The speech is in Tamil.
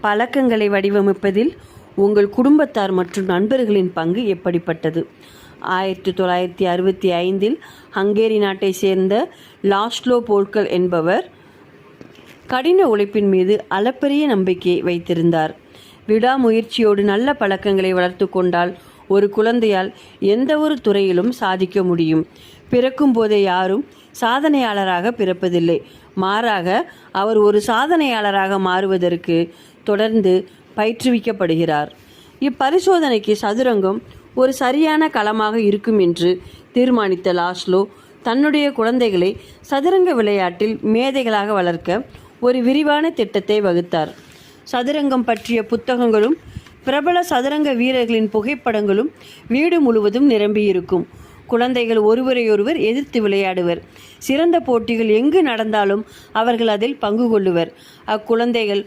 பழக்கங்களை வடிவமைப்பதில் உங்கள் குடும்பத்தார் மற்றும் நண்பர்களின் பங்கு எப்படிப்பட்டது? 1965 ஹங்கேரி நாட்டை சேர்ந்த லாஸ்லோ போல்கல் என்பவர் கடின உழைப்பின் மீது அளப்பரிய நம்பிக்கையை வைத்திருந்தார். விடாமுயற்சியோடு நல்ல பழக்கங்களை வளர்த்து கொண்டால் ஒரு குழந்தையால் எந்த ஒரு துறையிலும் சாதிக்க முடியும். பிறக்கும் போதே யாரும் சாதனையாளராக பிறப்பதில்லை. மாறாக அவர் ஒரு சாதனையாளராக மாறுவதற்கு தொடர்ந்து பயிற்றுவிக்கப்படுகிறார். இப்பரிசோதனைக்கு சதுரங்கம் ஒரு சரியான களமாக இருக்கும் என்று தீர்மானித்த லாஸ்லோ தன்னுடைய குழந்தைகளை சதுரங்க விளையாட்டில் மேதைகளாக வளர்க்க ஒரு விரிவான திட்டத்தை வகுத்தார். சதுரங்கம் பற்றிய புத்தகங்களும் பிரபல சதுரங்க வீரர்களின் புகைப்படங்களும் வீடு முழுவதும் நிரம்பியிருக்கும். குழந்தைகள் ஒருவரையொருவர் எதிர்த்து விளையாடுவர். சிறந்த போட்டிகள் எங்கு நடந்தாலும் அவர்கள் அதில் பங்கு கொள்ளுவர். அக்குழந்தைகள்